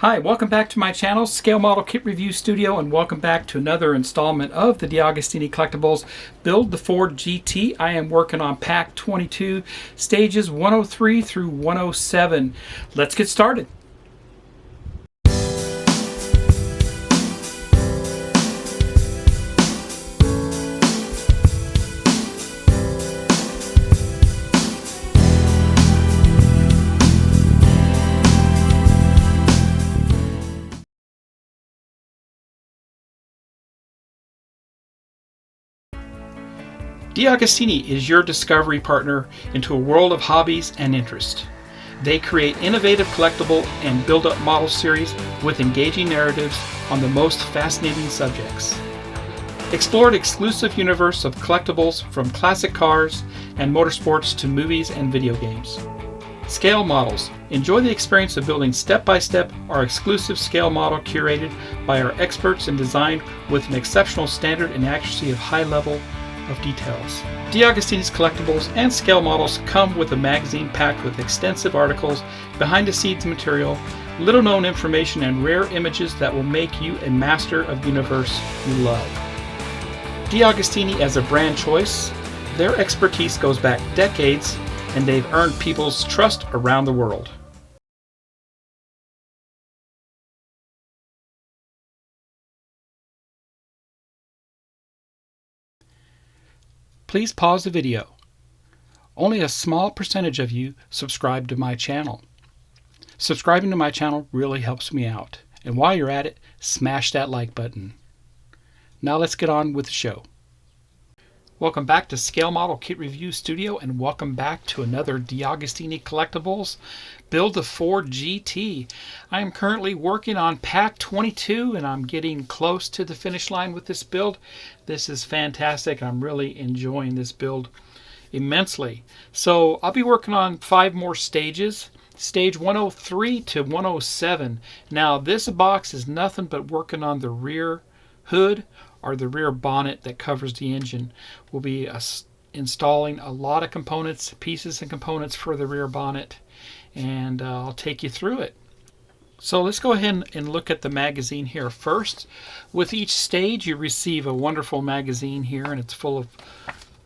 Hi, welcome back to my channel, Scale Model Kit Review Studio, and welcome back to another installment of the DeAgostini Collectibles Build the Ford GT. I am working on Pack 22, stages 103 through 107. Let's get started. DeAgostini is your discovery partner into a world of hobbies and interest. They create innovative collectible and build-up model series with engaging narratives on the most fascinating subjects. Explore an exclusive universe of collectibles from classic cars and motorsports to movies and video games. Scale models. Enjoy the experience of building step-by-step our exclusive scale model curated by our experts and designed with an exceptional standard and accuracy of high level of details. DeAgostini's collectibles and scale models come with a magazine packed with extensive articles, behind-the-scenes material, little-known information, and rare images that will make you a master of the universe you love. DeAgostini as a brand choice, their expertise goes back decades, and they've earned people's trust around the world. Please pause the video. Only a small percentage of you subscribe to my channel. Subscribing to my channel really helps me out. And while you're at it, smash that like button. Now let's get on with the show. Welcome back to Scale Model Kit Review Studio, and welcome back to another DeAgostini Collectibles Build the Ford GT. I am currently working on Pack 22, and I'm getting close to the finish line with this build. This is fantastic. I'm really enjoying this build immensely. So I'll be working on 5 more stages, stage 103 to 107. Now this box is nothing but working on the rear hood or the rear bonnet that covers the engine. We'll be installing a lot of components, pieces and components for the rear bonnet, and I'll take you through it. So let's go ahead and look at the magazine here first. With each stage you receive a wonderful magazine here, and it's full of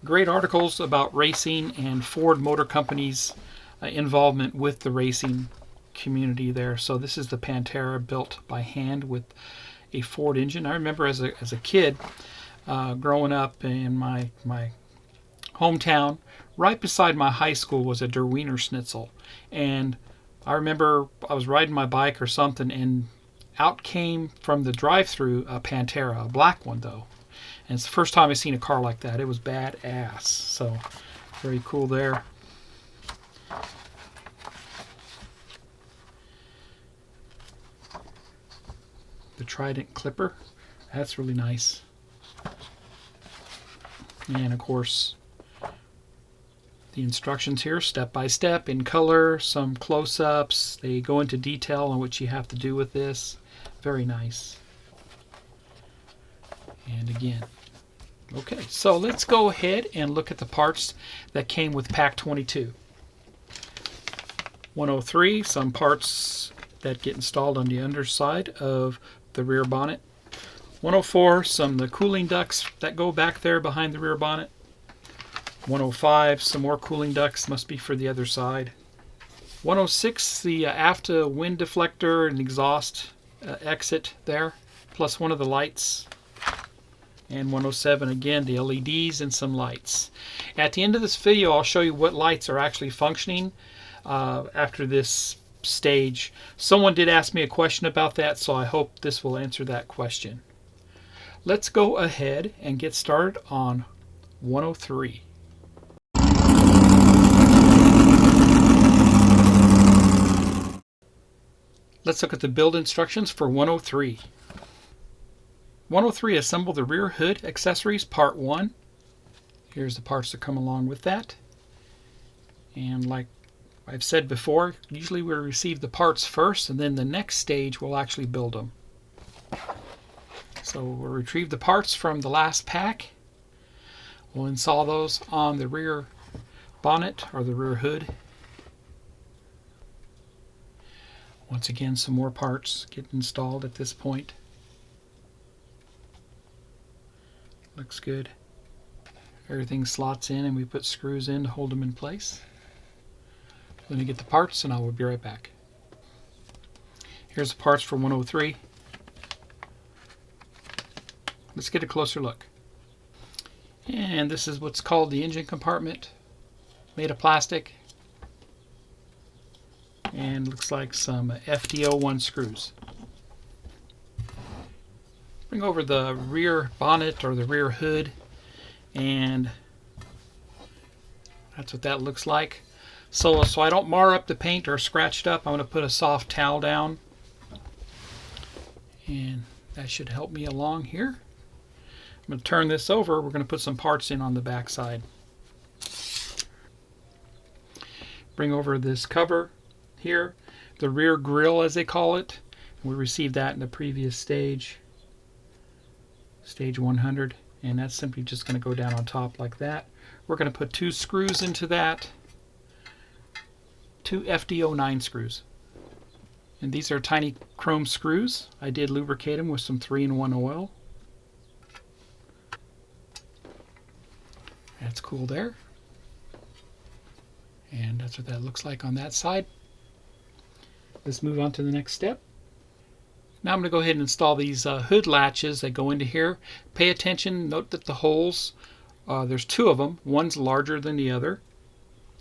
great articles about racing and Ford Motor Company's involvement with the racing community there. So this is the Pantera, built by hand with a Ford engine. I remember as a kid growing up in my hometown, right beside my high school was a Der Wiener Schnitzel, and I remember I was riding my bike or something, and out came from the drive-through a Pantera, a black one though, and it's the first time I've seen a car like that. It was badass. So very cool there. The Trident clipper, that's really nice. And of course the instructions here, step by step in color, some close-ups. They go into detail on what you have to do with this. Very nice. And again, okay, so let's go ahead and look at the parts that came with Pack 22. 103, some parts that get installed on the underside of the rear bonnet. 104, some of the cooling ducts that go back there behind the rear bonnet. 105, some more cooling ducts, must be for the other side. 106, the aft wind deflector and exhaust exit there, plus one of the lights. And 107, again, the LEDs and some lights. At the end of this video, I'll show you what lights are actually functioning after this stage. Someone did ask me a question about that, so I hope this will answer that question. Let's go ahead and get started on 103. Let's look at the build instructions for 103. 103, assemble the rear hood accessories, part 1. Here's the parts that come along with that. And like I've said before, usually we receive the parts first, and then the next stage we'll actually build them. So we'll retrieve the parts from the last pack. We'll install those on the rear bonnet or the rear hood. Once again, some more parts get installed at this point. Looks good. Everything slots in and we put screws in to hold them in place. Let me get the parts and I will be right back. Here's the parts for 103. Let's get a closer look. And this is what's called the engine compartment, made of plastic. And looks like some FD01 screws. Bring over the rear bonnet or the rear hood, and that's what that looks like. So I don't mar up the paint or scratch it up, I'm going to put a soft towel down, and that should help me along here. I'm going to turn this over. We're going to put some parts in on the back side. Bring over this cover here, the rear grille as they call it. We received that in the previous stage, stage 100, and that's simply just going to go down on top like that. We're going to put 2 screws into that, 2 FD09 screws. And these are tiny chrome screws. I did lubricate them with some 3-in-1 oil. That's cool there. And that's what that looks like on that side. Let's move on to the next step. Now I'm going to go ahead and install these hood latches that go into here. Pay attention, note that the holes, there's 2 of them. One's larger than the other.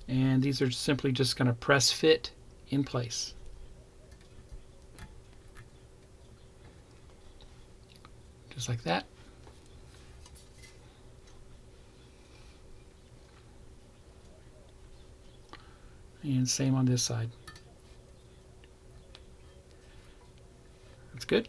And these are simply just going to press fit in place. Just like that. And same on this side. That's good.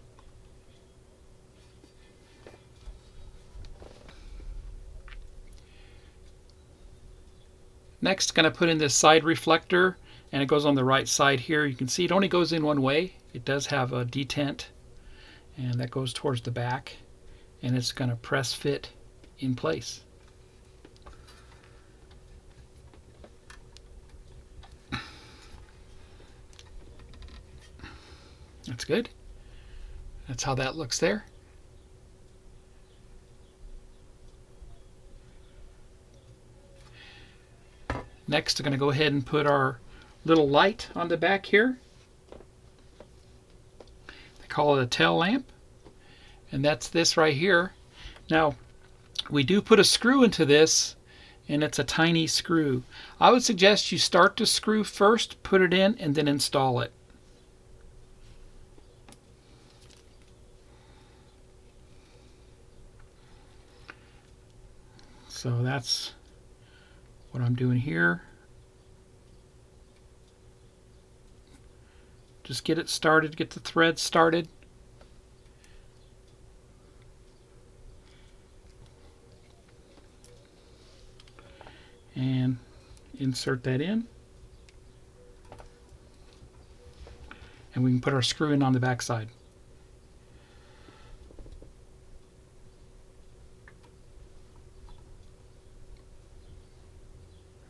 Next, going to put in this side reflector, and it goes on the right side here. You can see it only goes in one way. It does have a detent, and that goes towards the back, and it's going to press fit in place. That's good. That's how that looks there. Next, I'm going to go ahead and put our little light on the back here. They call it a tail lamp. And that's this right here. Now, we do put a screw into this, and it's a tiny screw. I would suggest you start the screw first, put it in, and then install it. So that's what I'm doing here. Just get it started, get the thread started. And insert that in. And we can put our screw in on the back side.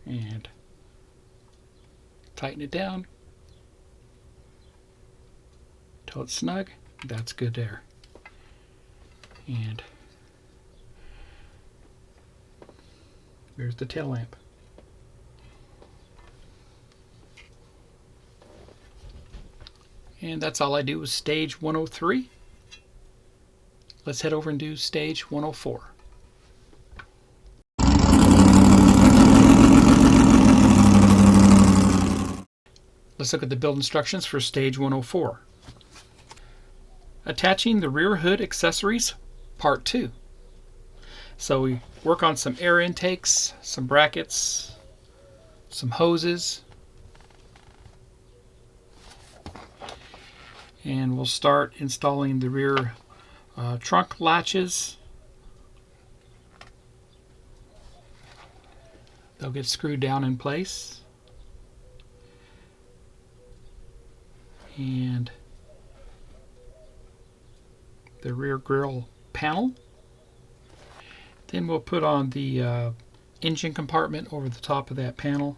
And tighten it down till it's snug. That's good there. And there's the tail lamp. And that's all I do with stage 103. Let's head over and do stage 104. Let's look at the build instructions for stage 104. Attaching the rear hood accessories, part 2. So we work on some air intakes, some brackets, some hoses, and we'll start installing the rear trunk latches. They'll get screwed down in place. And the rear grille panel. Then we'll put on the engine compartment over the top of that panel.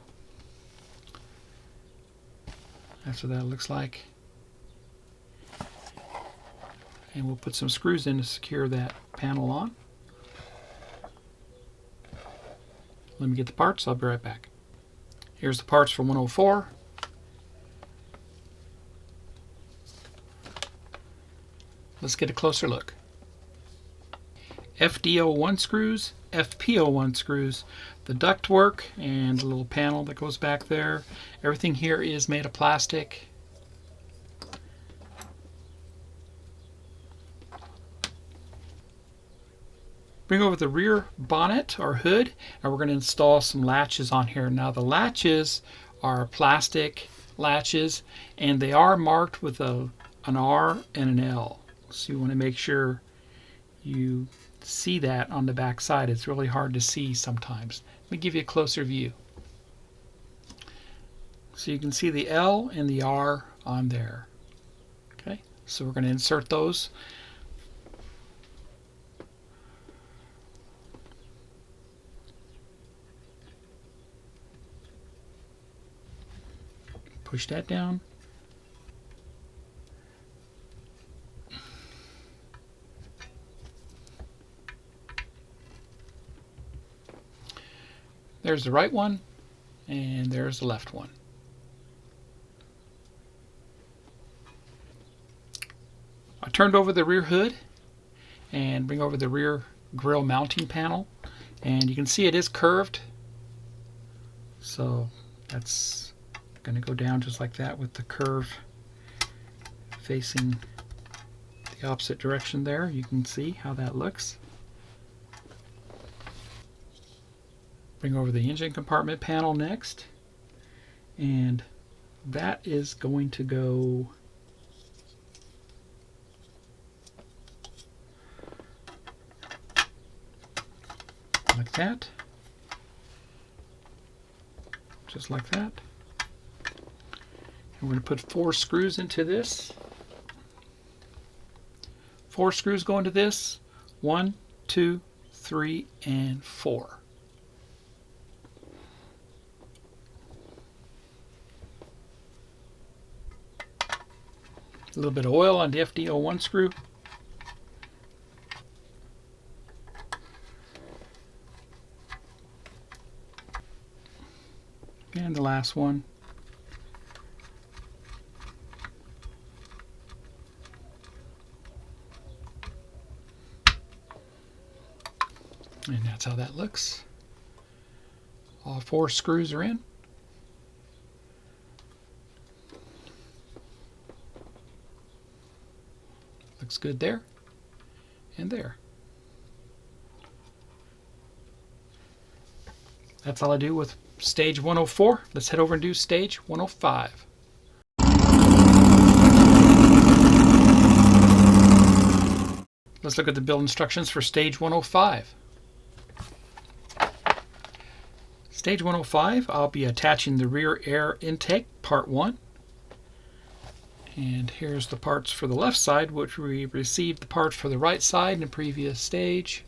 That's what that looks like. And we'll put some screws in to secure that panel on. Let me get the parts. I'll be right back. Here's the parts for 104. Let's get a closer look. FD01 screws, FP01 screws, the ductwork, and the little panel that goes back there. Everything here is made of plastic. Bring over the rear bonnet or hood, and we're going to install some latches on here. Now the latches are plastic latches, and they are marked with an R and an L. So you want to make sure you see that on the back side. It's really hard to see sometimes. Let me give you a closer view. So you can see the L and the R on there. Okay, so we're going to insert those. Push that down. There's the right one, and there's the left one. I turned over the rear hood and bring over the rear grille mounting panel, and you can see it is curved, so that's going to go down just like that with the curve facing the opposite direction there. You can see how that looks. Bring over the engine compartment panel next, and that is going to go like that, just like that. And we're going to put 4 screws into this. 4 screws go into this. 1, 2, 3, and 4. A little bit of oil on the FD01 screw. And the last one. And that's how that looks. All 4 screws are in. Looks good there and there. That's all I do with stage 104. Let's head over and do stage 105. Let's look at the build instructions for stage 105. Stage 105, I'll be attaching the rear air intake, part 1. And here's the parts for the left side, which we received the parts for the right side in the previous stage.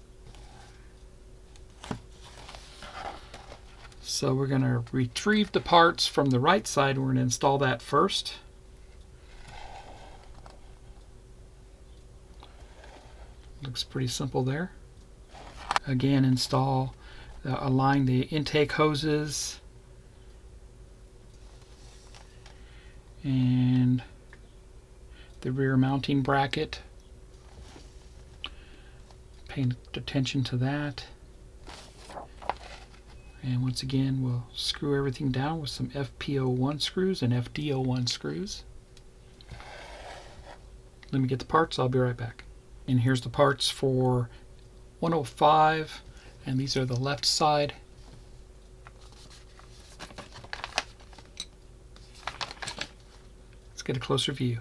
So we're going to retrieve the parts from the right side. We're going to install that first. Looks pretty simple there. Again, align the intake hoses and the rear mounting bracket. Pay attention to that. And once again, we'll screw everything down with some FP01 screws and FD01 screws. Let me get the parts. I'll be right back. And here's the parts for 105, and these are the left side. Let's get a closer view.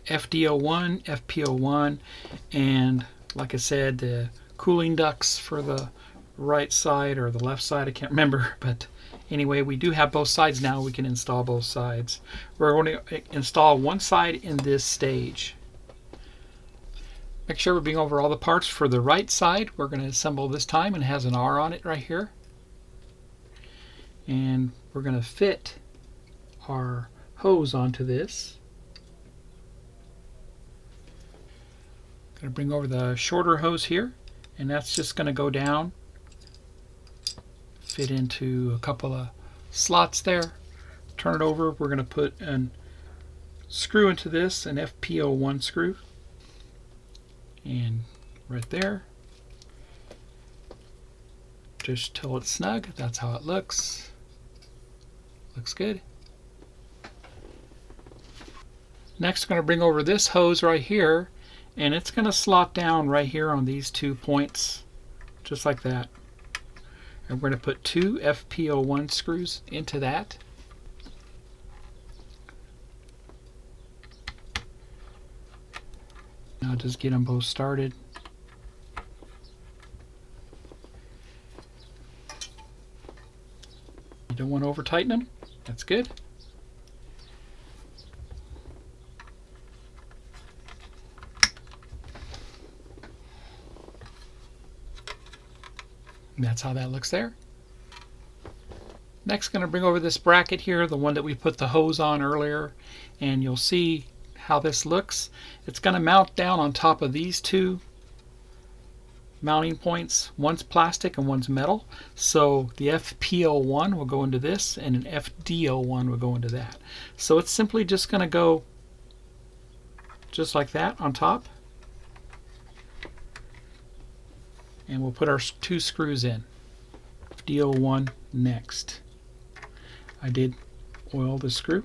FD01, FP01, and like I said, the cooling ducts for the right side or the left side, I can't remember, but anyway, we do have both sides now. We can install both sides. We're going to install one side in this stage. Make sure we're being over all the parts for the right side. We're going to assemble this time, and it has an R on it right here. And we're going to fit our hose onto this. Going to bring over the shorter hose here, and that's just going to go down, fit into a couple of slots there. Turn it over. We're going to put a screw into this, an FP01 screw, and right there. Just till it's snug. That's how it looks. Looks good. Next, we're going to bring over this hose right here, and it's going to slot down right here on these 2 points, just like that. And we're going to put 2 FP01 screws into that. Now just get them both started. You don't want to over tighten them. That's good. And that's how that looks there. Next, going to bring over this bracket here, the one that we put the hose on earlier, and you'll see how this looks. It's going to mount down on top of these 2 mounting points. One's plastic and one's metal. So the FP01 will go into this, and an FD01 will go into that. So it's simply just going to go just like that on top. And we'll put our 2 screws in. FD01 next. I did oil the screw.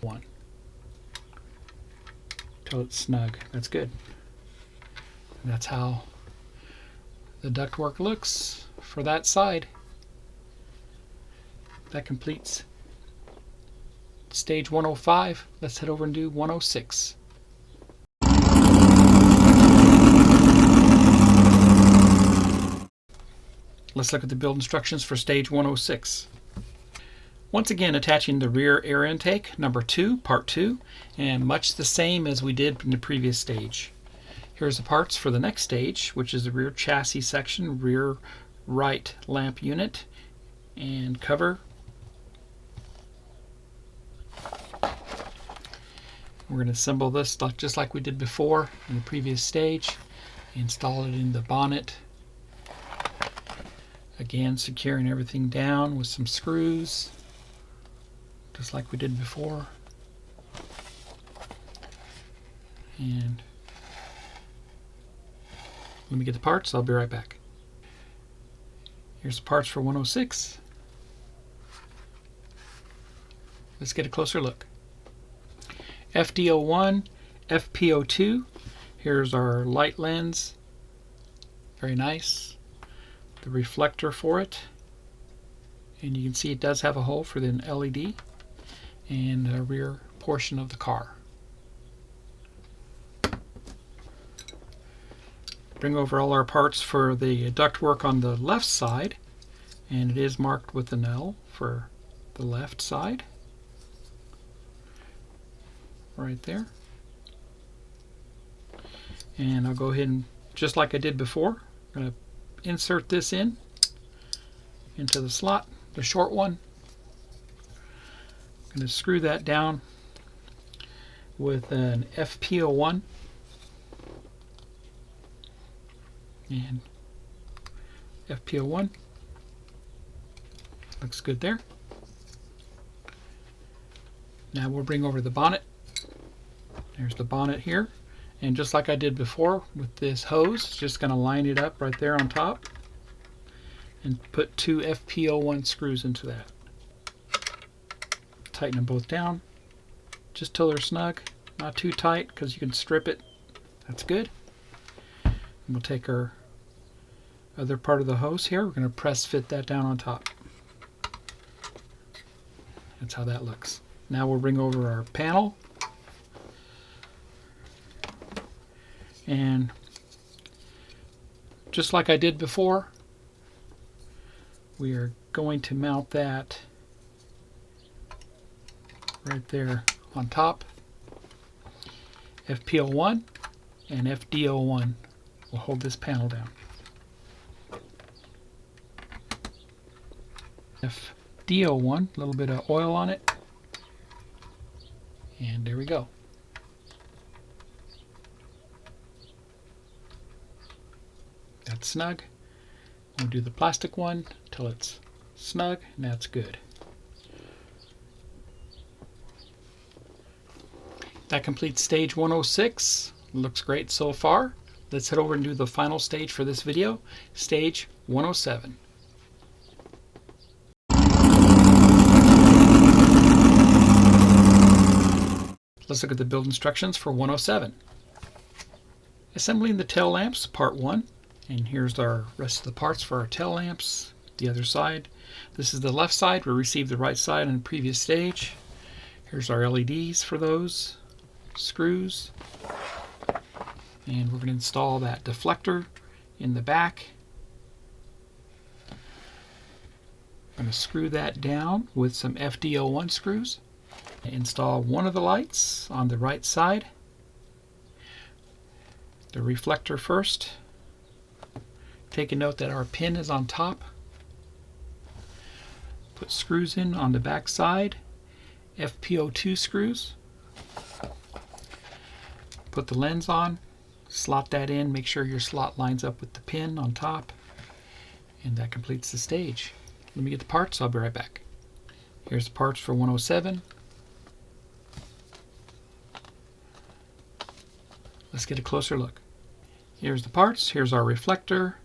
1. Till it's snug. That's good. And that's how the ductwork looks for that side. That completes stage 105. Let's head over and do 106. Let's look at the build instructions for stage 106. Once again, attaching the rear air intake, number 2, part 2, and much the same as we did in the previous stage. Here's the parts for the next stage, which is the rear chassis section, rear right lamp unit, and cover. We're going to assemble this just like we did before in the previous stage. Install it in the bonnet. Again, securing everything down with some screws, just like we did before. And let me get the parts. I'll be right back. Here's the parts for 106. Let's get a closer look. FD01, FP02. Here's our light lens. Very nice. The reflector for it, and you can see it does have a hole for the LED, and the rear portion of the car. Bring over all our parts for the ductwork on the left side, and it is marked with an L for the left side right there. And I'll go ahead and, just like I did before, I'm going to insert this into the slot, the short one. I'm going to screw that down with an FP01 and FP01. Looks good there. Now we'll bring over the bonnet. There's the bonnet here. And just like I did before with this hose, just going to line it up right there on top and put 2 FP01 screws into that. Tighten them both down just till they're snug, not too tight because you can strip it. That's good. And we'll take our other part of the hose here. We're going to press fit that down on top. That's how that looks. Now we'll bring over our panel. And just like I did before, we are going to mount that right there on top. FP01 and FD01 will hold this panel down. FD01, a little bit of oil on it, and there we go. That's snug. We'll do the plastic one till it's snug, and that's good. That completes stage 106. Looks great so far. Let's head over and do the final stage for this video, stage 107. Let's look at the build instructions for 107. Assembling the tail lamps, part 1. And here's our rest of the parts for our tail lamps. The other side. This is the left side. We received the right side in the previous stage. Here's our LEDs for those. Screws. And we're going to install that deflector in the back. I'm going to screw that down with some FD01 screws. Install one of the lights on the right side. The reflector first. Take a note that our pin is on top. Put screws in on the back side. FP02 screws. Put the lens on. Slot that in. Make sure your slot lines up with the pin on top. And that completes the stage. Let me get the parts. I'll be right back. Here's the parts for 107. Let's get a closer look. Here's the parts. Here's our reflector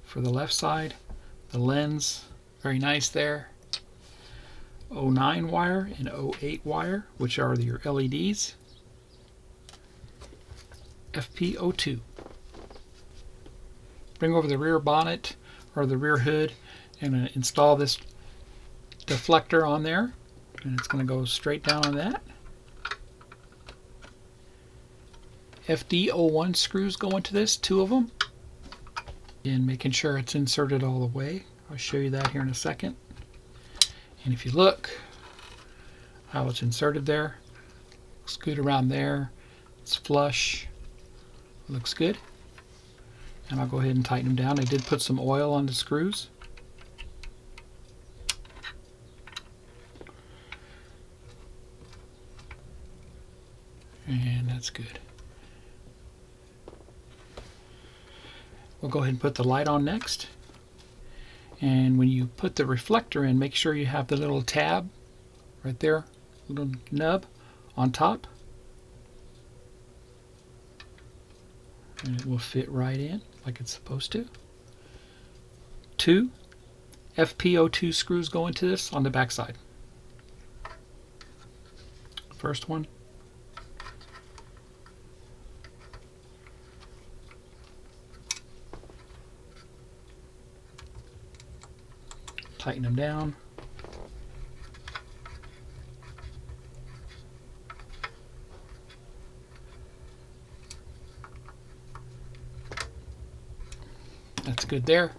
for the left side. The lens, very nice there. 09 wire and 08 wire, which are your LEDs. FP02. Bring over the rear bonnet or the rear hood and install this deflector on there. And it's going to go straight down on that. FD01 screws go into this, 2 of them. And making sure it's inserted all the way. I'll show you that here in a second. And if you look how it's inserted there, looks good around there. It's flush. Looks good. And I'll go ahead and tighten them down. I did put some oil on the screws. And that's good. We'll go ahead and put the light on next. And when you put the reflector in, make sure you have the little tab right there, little nub on top. And it will fit right in like it's supposed to. 2 FP02 screws go into this on the back side. First one. Tighten them down. That's good there.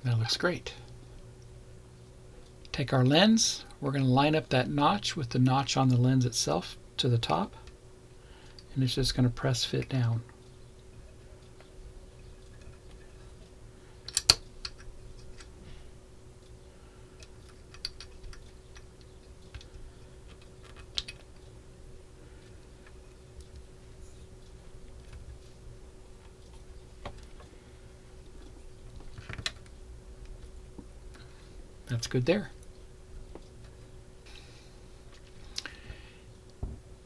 And that looks great. Take our lens. We're going to line up that notch with the notch on the lens itself to the top. And it's just going to press fit down. That's good there.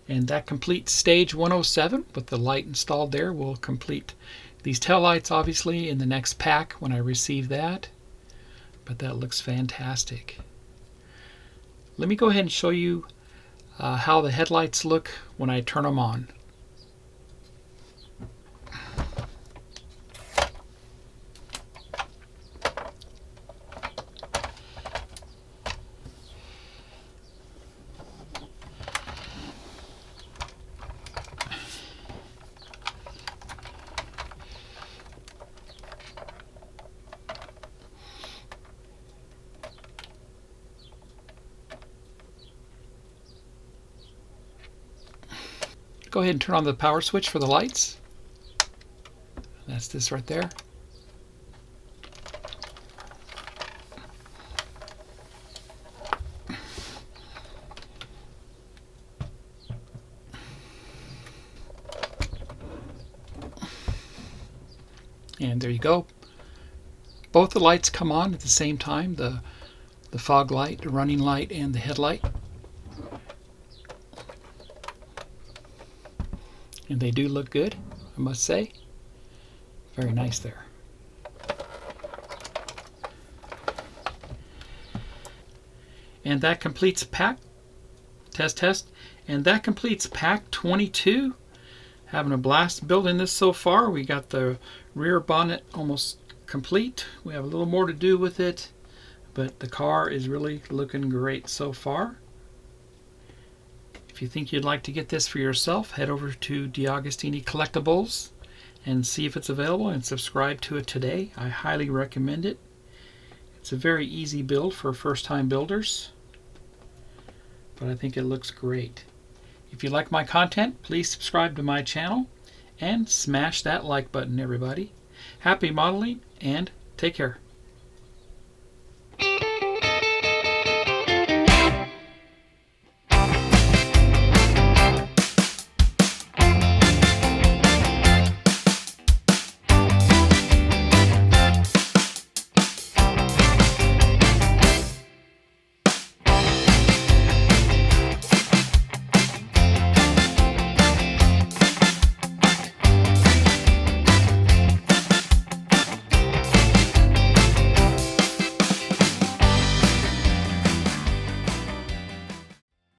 And that completes stage 107 with the light installed there. We'll complete these tail lights obviously in the next pack when I receive that. But that looks fantastic. Let me go ahead and show you how the headlights look when I turn them on. Go ahead and turn on the power switch for the lights. That's this right there. And there you go. Both the lights come on at the same time, the fog light, the running light, and the headlight. And they do look good, I must say. Very nice there. And that completes pack. Test. And that completes pack 22. Having a blast building this so far. We got the rear bonnet almost complete. We have a little more to do with it, but the car is really looking great so far. If you think you'd like to get this for yourself, head over to DeAgostini Collectibles and see if it's available and subscribe to it today. I highly recommend it. It's a very easy build for first-time builders, but I think it looks great. If you like my content, please subscribe to my channel and smash that like button, everybody. Happy modeling and take care.